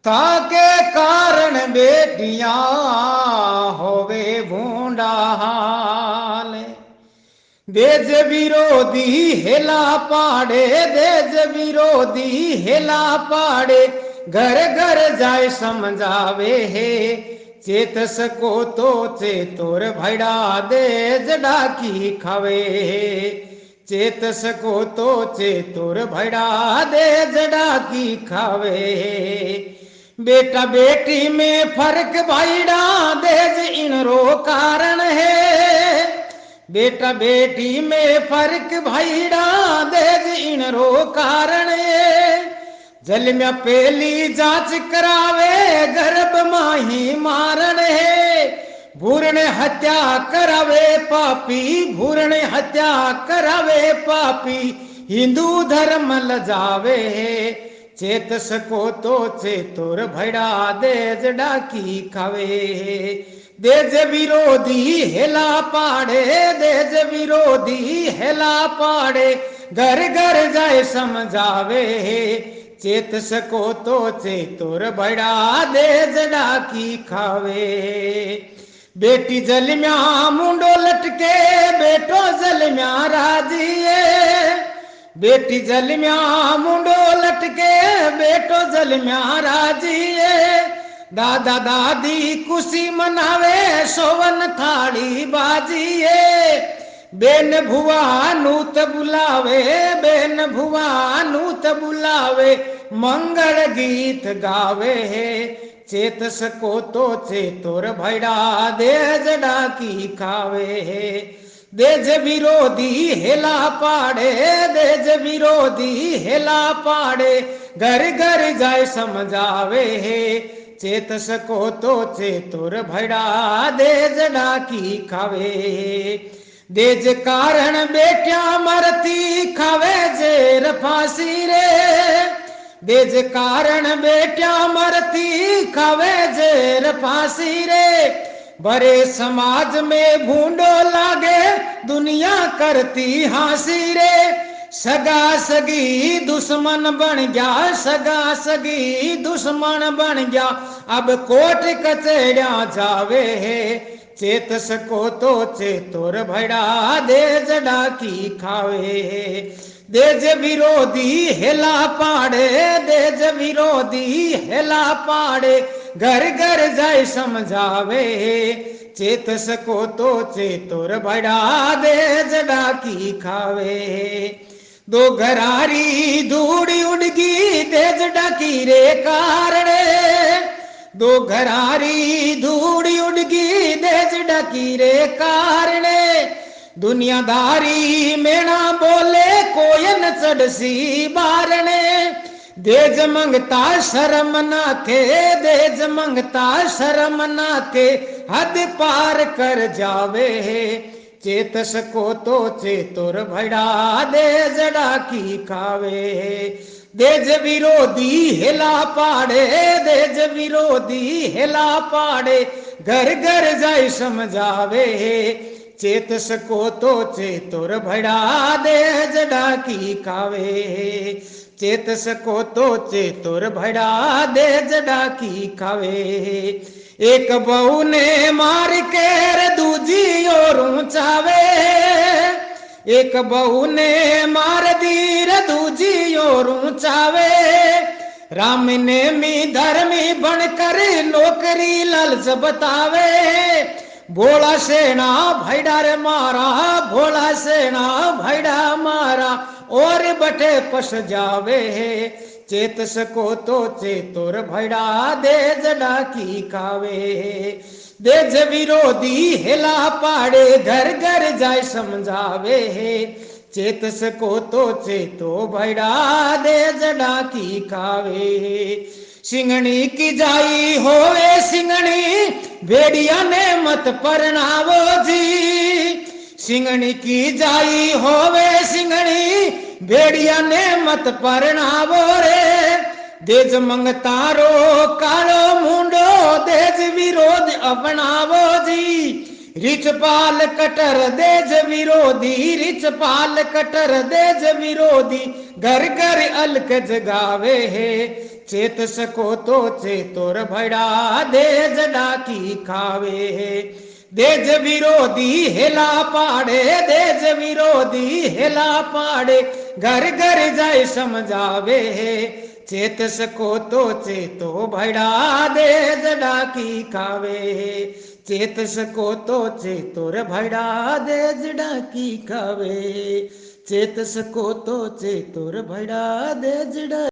ताके कारण बेटियां होवे भूंडा हाल। देज विरोधी हेला पाड़े, देज विरोधी हेला पाड़े, घर घर जाए समझावे है। चेत सको तो चेतोर भैड़ा देज डाकी खावे है। चेत सको तो चेतोर भैड़ा देज डाकी खावे है। बेटा बेटी में फर्क भाईड़ा देज इनरो कारण है। बेटा बेटी में फर्क भाईड़ा देज इनरो कारण है। जल में पहली जांच करावे गर्भ माही मारण है। भूरण हत्या करावे पापी, भूरण हत्या करावे पापी, हिंदू धर्म लजावे है। चेत सको तो चेतोर भैड़ा देज डाकी खावे है। देज विरोधी हेला पाड़े, देज विरोधी हेला पाड़े, घर घर जाए समझावे है। चेत सको तो चेतोर भैड़ा देज डाकी खावे। बेटी जल म्या मुंडो लटके, बेटो जल म्या राजिए। बेटी जल म्या मुंडो लटके, बेटो जल म्या राजिए। दादा दादी खुशी मनावे सोवन थाली बाजिए। बेन भुआ नूत बुलावे, बेन भुआ नूत बुलावे, मंगल गीत गावे है। चेत सको तो चेतोर भैड़ा देज डाकी खावे है। देज विरोधी हेला पाड़े, देज विरोधी हेला पाड़े, घर घर जाए समझावे है। चेत सको तो चेतोर भैड़ा देज डाकी खावे। देज कारण बेटिया मरती खावे जेर फांसी रे। देज कारण बेटिया मरती खावे जेर फांसी रे। बड़े समाज में भूंडो लागे दुनिया करती हांसी रे। सगा सगी दुश्मन बन गया, सगा सगी दुश्मन बन गया, अब कोर्ट कचहरिया जावे है। चेत सको तो चेतोर भैड़ा देज डाकी खावे है। देज विरोधी हेला पाड़े, देज विरोधी हेला पाड़े, घर घर जाए समझावे है। चेत सको तो चेतोर भैड़ा देज डाकी खावे है। दो घरारी धूड़ी उड़गी देज डाकी रे कारणे। दो घरारी धूड़ी उड़गी देज डाकी रे कारणे। दुनियादारी मेणा बोले कोयन चढ़सी बारणे। देज मंगता शर्म नाथे, देज मंगता शर्म नाथे, हद पार कर जावे है। चेत सको तो चेतोर भैड़ा देज डाकी खावे है। देज विरोधी हेला पाड़े, देज विरोधी हेला पाड़े, घर घर जाए समझावे है। चेत सको तो चेतोर भैड़ा देज डाकी खावे है। चेत सको तो चेतोर भैड़ा देज डाकी खावे है। एक बहू ने मार के दूजी और ऊंचावे। एक बहू ने मार दी रे दूजी और ऊंचावे। राम ने मी धर्मी बनकर नौकरी लालच बतावे। भोला सेना भैडा रे मारा, भोला सेना भैडा मारा, और बटे पस जावे है। चेत सको तो चेतोर भैड़ा देज डाकी खावे है। देज विरोधी हेला पाड़े, घर घर जाए समझावे है। चेत सको तो चेतो भैड़ा देज डाकी खावे है। सिंगणी की जाई होवे सिंगणी, भेड़िया ने मत परनावो जी। सिंगणी की जाई होवे सिंगणी, भेड़िया ने मत परनावो रे। देज मंगतारो कालो मुंडो, देज विरोध अपनावो जी। रिचपाल कटर देज विरोधी, रिचपाल कटर देज विरोधी, घर घर अलक जगावे है। चेत सको तो चेतोर भड़ा देज डाकी खावे। देज विरोधी हेला पाड़े, देज विरोधी हेला पाड़े, घर घर जाए समझावे। चेत सको तो चेतो भड़ा देज डाकी खावे। चेत सको तो चेतोर भड़ा देज डाकी खावे। चेत सको तो चेतोर भड़ा देज डाकी